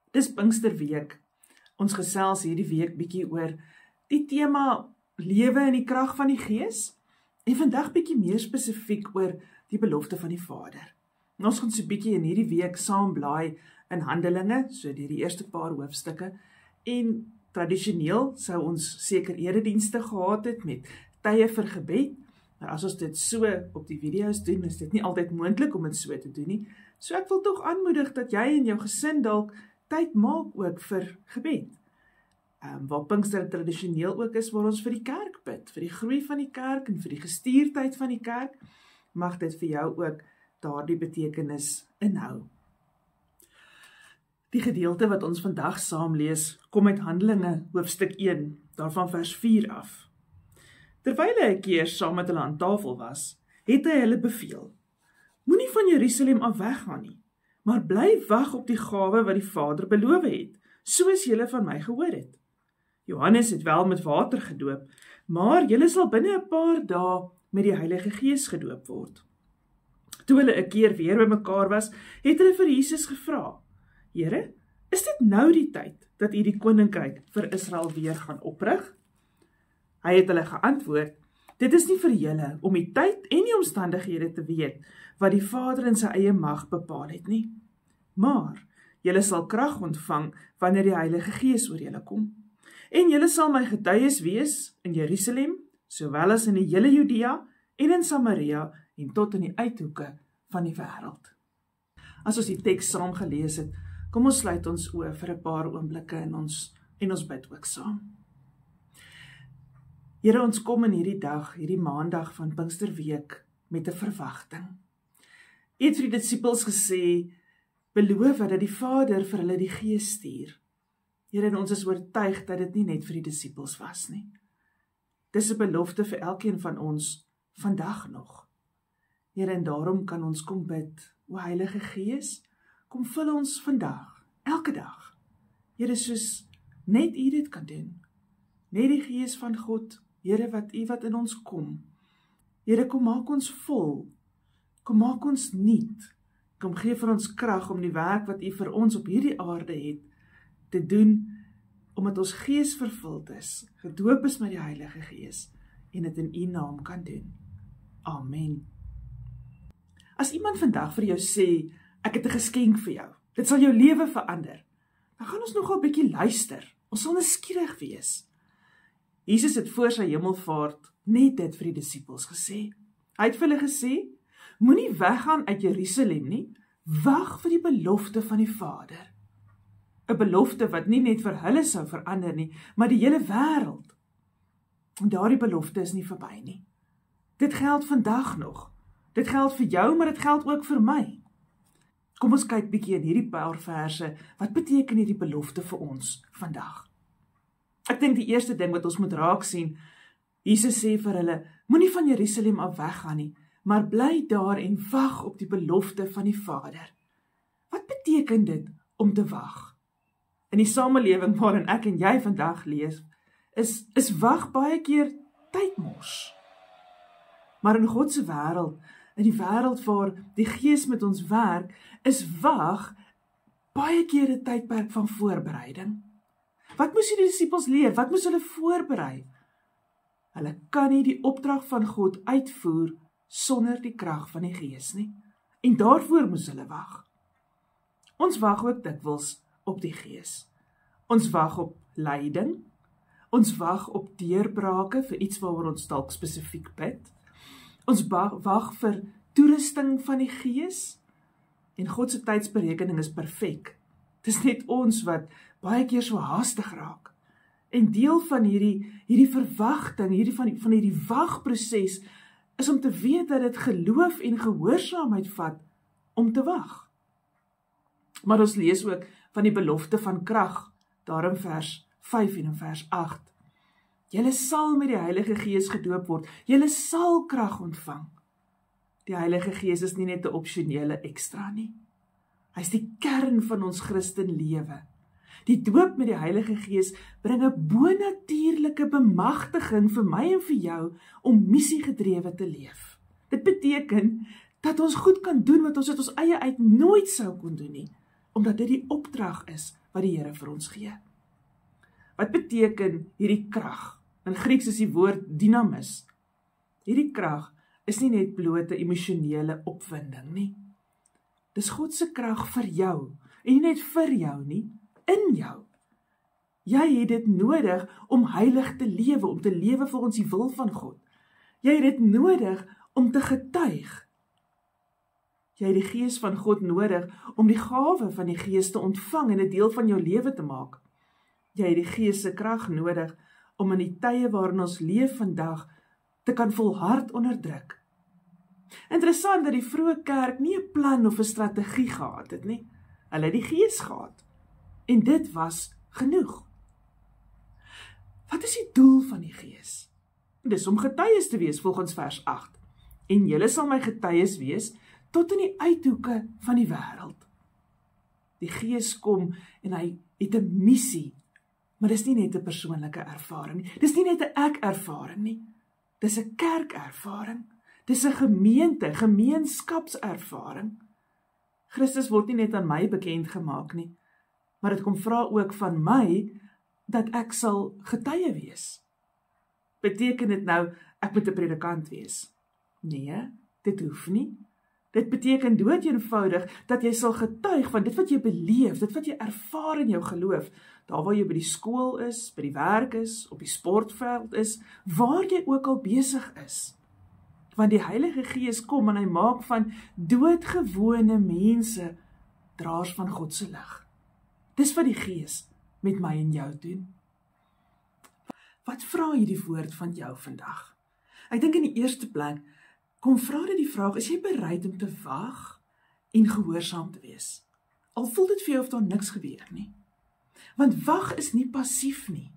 Dis Pinksterweek. Ons gesels hierdie week bietjie oor die tema lewe in die krag van die Gees en vandag bietjie meer spesifiek oor die belofte van die Vader. En ons gaan so bietjie in hierdie week saam blaai in Handelinge, so deur die eerste paar hoofstukke, en tradisioneel sou ons seker eredienste gehad het met tye vir gebed, maar as ons dit so op die video's doen, is dit nie altyd moontlik om dit so te doen nie. So ek wil tog aanmoedig dat jy en jou gesin dalk tyd maak ook vir gebed. Waar Pinkster tradisioneel ook is, waar ons vir die kerk bid, vir die groei van die kerk en vir die gestuurdheid van die kerk, mag dit vir jou ook daardie betekenis inhou. Die gedeelte wat ons vandag saam lees, kom uit Handelinge hoofstuk 1, daarvan vers 4 af. Terwyl hy 'n keer saam met hulle aan tafel was, het hy hulle beveel: Moenie van Jerusalem af weggaan nie, maar bly wag op die gawe wat die Vader beloof het, soos julle van my gehoor het. Johannes het wel met water gedoop, maar julle sal binne 'n paar dae met die Heilige Gees gedoop word. Toe hulle 'n keer weer bymekaar was, het hulle vir Jesus gevra: Here, is dit nou die tyd dat u die koninkryk vir Israel weer gaan oprig? Hy het hulle geantwoord: Dit is nie vir julle om die tyd en die omstandighede te weet wat die Vader in sy eie mag bepaal het nie. Maar julle sal krag ontvang wanneer die Heilige Gees oor julle kom. En julle sal my getuies wees in Jerusalem, sowel as in die hele Judea en in Samaria en tot in die uithoeke van die wêreld. As ons die teks saam gelees het, kom ons sluit ons oë vir 'n paar oomblikke en ons bid ook saam. Here, ons kom in hierdie dag, hierdie maandag van Pinksterweek, met 'n verwagting. U het vir die disippels gesê, beloof dat die Vader vir hulle die Gees stuur. Here, en ons is oortuig dat dit nie net vir die disippels was nie. Dis 'n belofte vir elkeen van ons, vandag nog. Here, en daarom kan ons kom bid, o Heilige Gees, kom vul ons vandag, elke dag. Here, soos net U dit kan doen. Net die Gees van God, Here, wat in ons kom. Here, kom maak ons vol. Kom maak ons nuut. Kom gee vir ons krag om die werk wat U vir ons op hierdie aarde het, te doen, omdat ons gees vervuld is, gedoop is met die Heilige Gees, en dit in U naam kan doen. Amen. As iemand vandag vir jou sê, ek het 'n geskenk vir jou, dit sal jou lewe verander, dan gaan ons nogal 'n bietjie luister, ons sal nuuskierig wees. Jesus het voor sy hemelvaart net dit vir die disippels gesê. Hy het vir hulle gesê, moenie weggaan uit Jerusalem nie, wag vir die belofte van die Vader. 'n Belofte wat nie net vir hulle sou verander nie, maar die hele wêreld. En daardie belofte is nie verby nie. Dit geld vandag nog. Dit geld vir jou, maar dit geld ook vir my. Kom ons kyk bietjie in hierdie paar verse, wat beteken hierdie belofte vir ons vandag? Ek dink die eerste ding wat ons moet raak sien, Jesus sê vir hulle, moenie van Jerusalem af weggaan nie, maar bly daar en wag op die belofte van die Vader. Wat beteken dit om te wag? In die samelewing waarin ek en jy vandag leef, is wag baie keer tydmors. Maar in God se wêreld, in die wêreld waar die Gees met ons werk, is wag baie keer 'n tydperk van voorbereiding. Wat moes die disippels leer? Wat moes hulle voorberei? Hulle kan nie die opdrag van God uitvoer sonder die krag van die Gees nie. En daarvoor moes hulle wag. Ons wag ook dikwels op die Gees. Ons wag op leiding. Ons wag op deurbrake vir iets waaroor ons dalk spesifiek bid. Ons wag vir toerusting van die Gees. En God se tydsberekening is perfek. Dis net ons wat baie keer so haastig raak. En deel van hierdie verwagting, van hierdie wagproses, is om te weet dat dit geloof en gehoorsaamheid vat om te wag. Maar ons lees ook van die belofte van krag, daar in vers 5 en in vers 8. Julle sal met die Heilige Gees gedoop word, julle sal krag ontvang. Die Heilige Gees is nie net 'n opsionele ekstra nie. Hy is die kern van ons Christenlewe. Die doop met die Heilige Gees bring 'n bonatuurlike bemagtiging vir my en vir jou om missiegedrewe te leef. Dit beteken dat ons goed kan doen wat ons uit ons eie uit nooit sou kon doen nie, omdat dit die opdrag is wat die Here vir ons gee. Wat beteken hierdie krag? In Grieks is die woord dynamis. Hierdie krag is nie net blote emosionele opwinding nie. Dis God se krag vir jou, en nie net vir jou nie, in jou. Jy het dit nodig om heilig te lewe, om te lewe volgens die wil van God. Jy het dit nodig om te getuig. Jy het die Gees van God nodig om die gawe van die Gees te ontvang en 'n deel van jou lewe te maak. Jy het die Gees se krag nodig om in die tye waarin ons leef vandag te kan volhard onder druk. Interessant dat die vroeë kerk nie 'n plan of 'n strategie gehad het nie. Hulle het die Gees gehad. En dit was genoeg. Wat is die doel van die Gees? Dis om getuies te wees volgens vers 8. En julle sal my getuies wees tot in die uithoeke van die wêreld. Die Gees kom en hy het 'n missie, maar dis nie net 'n persoonlike ervaring nie. Dis nie net 'n ek-ervaring nie. Dis 'n kerkervaring. Dis 'n gemeenskapservaring. Christus word nie net aan my bekend gemaak nie, maar dit kom vra ook van my dat ek sal getuie wees. Beteken dit nou ek moet 'n predikant wees? Nee, dit hoef nie. Dit beteken dood eenvoudig dat jy sal getuig van dit wat jy beleef, dit wat jy ervaar in jou geloof, daar waar jy by die skool is, by die werk is, op die sportveld is, waar jy ook al besig is. Want die Heilige Gees kom en hy maak van doodgewone mense draers van God se lig. Dis wat die Gees met my en jou doen. Wat vra hierdie woord van jou vandag? Ek dink in die eerste plek, kom vra dit die vraag, is jy bereid om te wag en gehoorsaam te wees? Al voel dit vir jou of daar niks gebeur nie. Want wag is nie passief nie.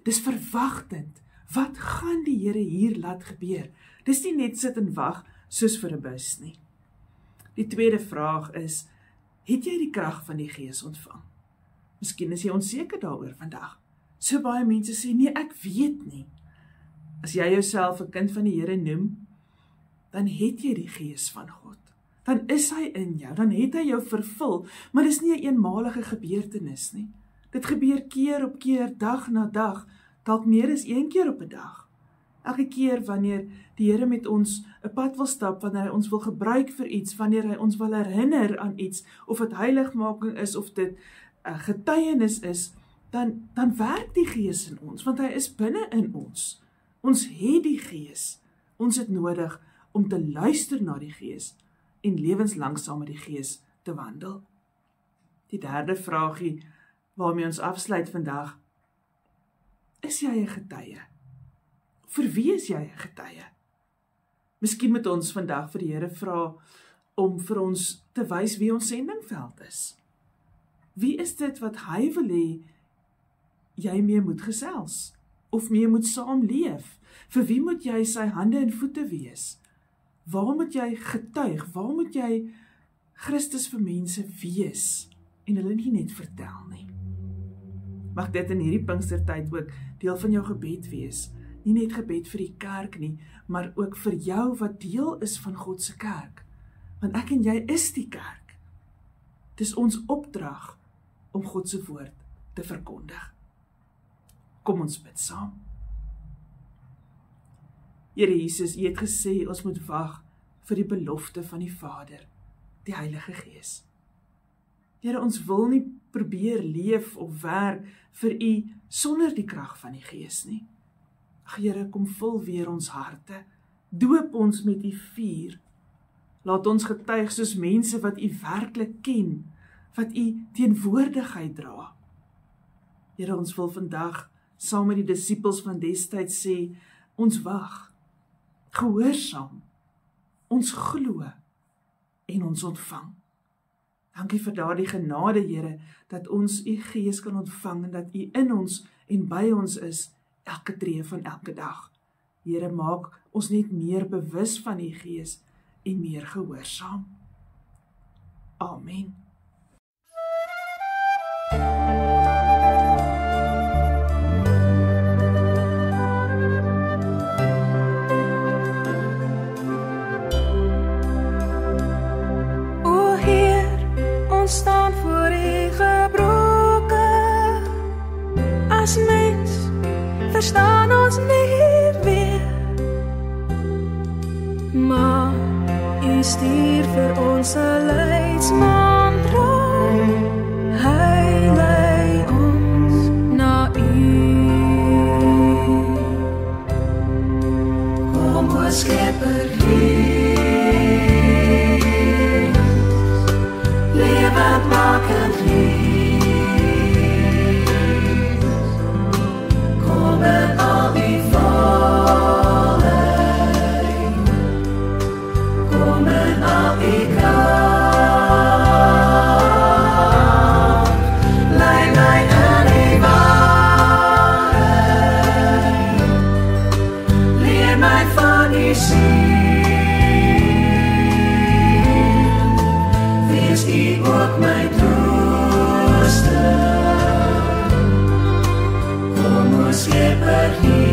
Dis verwagtend. Wat gaan die Here hier laat gebeur? Dis nie net sit en wag soos vir 'n bus nie. Die tweede vraag is, het jy die krag van die Gees ontvang? Miskien is jy onseker daaroor vandag. So baie mense sê, nee, ek weet nie. As jy jouself 'n kind van die Here noem, dan het jy die Gees van God. Dan is hy in jou, dan het hy jou vervul, maar dis nie 'n eenmalige gebeurtenis nie. Dit gebeur keer op keer, dag na dag, dalk meer as een keer op 'n dag. Elke keer wanneer die Here met ons 'n pad wil stap, wanneer hy ons wil gebruik vir iets, wanneer hy ons wil herinner aan iets, of dit heiligmaking is, of dit getuienis is, dan werk die Gees in ons, want hy is binne in ons. Ons het die Gees. Ons het nodig om te luister na die Gees en lewenslang saam met die Gees te wandel. Die derde vraagie waarmee ons afsluit vandag, is jy 'n getuie? Vir wie is jy 'n getuie? Miskien moet ons vandag vir die Here vra om vir ons te wys wie ons sendingveld is. Wie is dit wat hy wil hê jy mee moet gesels? Of mee moet saamleef? Vir wie moet jy sy hande en voete wees? Waar moet jy getuig? Waar moet jy Christus vir mense wees? En hulle nie net vertel nie. Mag dit in hierdie Pinkstertyd ook deel van jou gebed wees. Nie net gebed vir die kerk nie, maar ook vir jou wat deel is van God se kerk. Want ek en jy is die kerk. Dis ons opdrag om God se woord te verkondig. Kom ons bid saam. Here Jesus, U het gesê ons moet wag vir die belofte van die Vader, die Heilige Gees. Here, ons wil nie probeer leef of werk vir U sonder die krag van die Gees nie. Ag Here, kom vul weer ons harte, doop ons met U vuur. Laat ons getuig soos mense wat U werklik ken, wat U teenwoordigheid dra. Here, ons wil vandag saam met die disippels van destyds sê, ons wag, gehoorsaam, ons glo en ons ontvang. Dankie vir daardie genade, Here, dat ons U Gees kan ontvang en dat U in ons en by ons is elke tree van elke dag. Here, maak ons net meer bewus van U Gees en meer gehoorsaam. Amen. O Heer, ons staan voor U gebroken verstaan ons nie weer. Maar U stuur vir ons 'n leidsmantra. Hy lei ons na U. Kom o Skepper Gees, lewendmakend Gees, kom in al die volheid, kom in al die kracht, lei my in die waarheid, leer my van die siel, wees U ook my trooster, kom o Skepper Heer.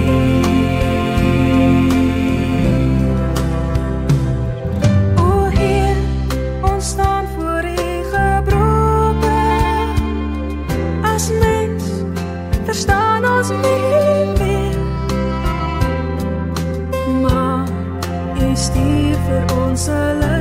O Heer, ons staan voor U gebroken, as mens verstaan ons nie meer, maar U stuur vir ons 'n